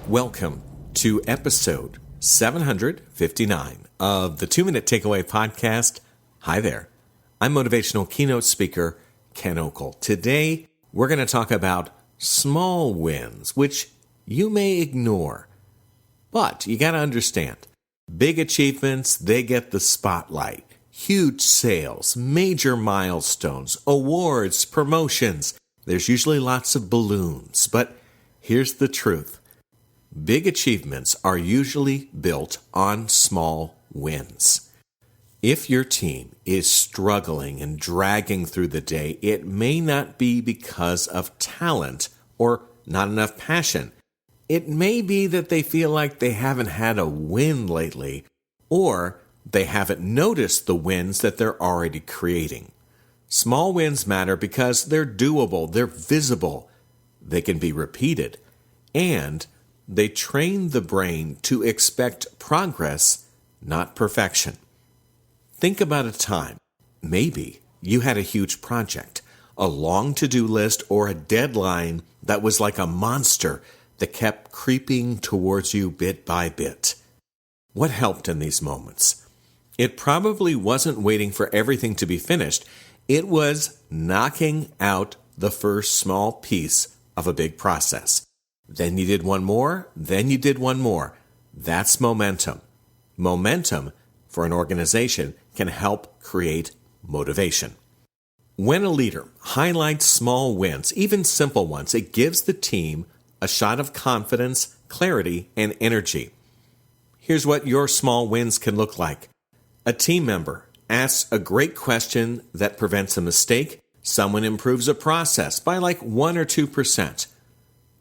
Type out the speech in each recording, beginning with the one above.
Welcome to episode 759 of the 2-Minute Takeaway Podcast. Hi there. I'm Motivational Keynote Speaker Ken Okel. Today, we're going to talk about small wins, which you may ignore. But you got to understand, big achievements, they get the spotlight. Huge sales, major milestones, awards, promotions. There's usually lots of balloons. But here's the truth. Big achievements are usually built on small wins. If your team is struggling and dragging through the day, it may not be because of talent or not enough passion. It may be that they feel like they haven't had a win lately, or they haven't noticed the wins that they're already creating. Small wins matter because they're doable, they're visible, they can be repeated, and they train the brain to expect progress, not perfection. Think about a time, maybe you had a huge project, a long to-do list, or a deadline that was like a monster that kept creeping towards you bit by bit. What helped in these moments? It probably wasn't waiting for everything to be finished. It was knocking out the first small piece of a big process. Then you did one more, then you did one more. That's momentum. Momentum for an organization can help create motivation. When a leader highlights small wins, even simple ones, it gives the team a shot of confidence, clarity, and energy. Here's what your small wins can look like. A team member asks a great question that prevents a mistake. Someone improves a process by like 1 or 2%.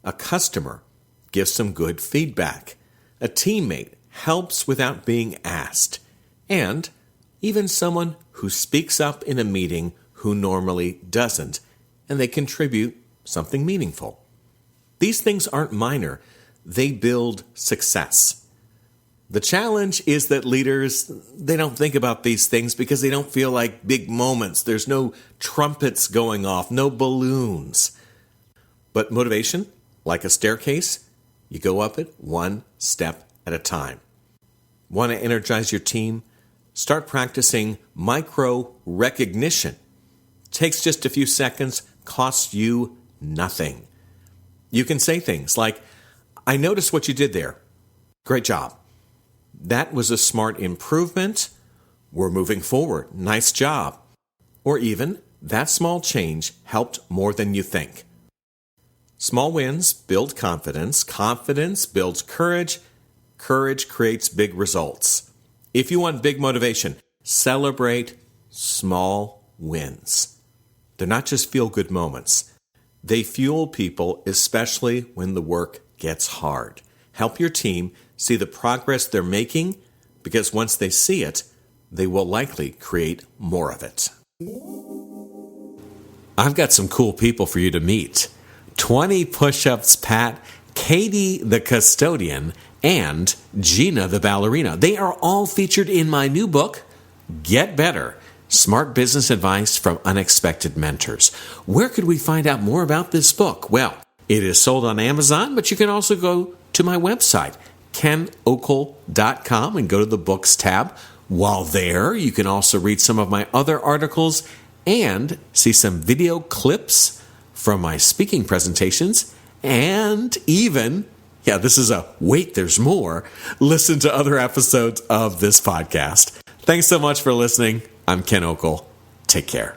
A customer gives some good feedback. A teammate helps without being asked. And even someone who speaks up in a meeting who normally doesn't, and they contribute something meaningful. These things aren't minor. They build success. The challenge is that leaders, they don't think about these things because they don't feel like big moments. There's no trumpets going off, no balloons. But motivation, like a staircase, you go up it one step at a time. Want to energize your team? Start practicing micro recognition. Takes just a few seconds, costs you nothing. You can say things like, I noticed what you did there. Great job. That was a smart improvement. We're moving forward. Nice job. Or even, that small change helped more than you think. Small wins build confidence. Confidence builds courage. Courage creates big results. If you want big motivation, celebrate small wins. They're not just feel-good moments. They fuel people, especially when the work gets hard. Help your team see the progress they're making, because once they see it, they will likely create more of it. I've got some cool people for you to meet. 20 push-ups Pat, Katie the custodian, and Gina the ballerina. They are all featured in my new book, Get Better, Smart Business Advice from Unexpected Mentors. Where could we find out more about this book? Well, it is sold on Amazon, but you can also go to my website, kenokel.com, and go to the Books tab. While there, you can also read some of my other articles and see some video clips from my speaking presentations, and even, this is a wait, there's more, listen to other episodes of this podcast. Thanks so much for listening. I'm Ken Okel. Take care.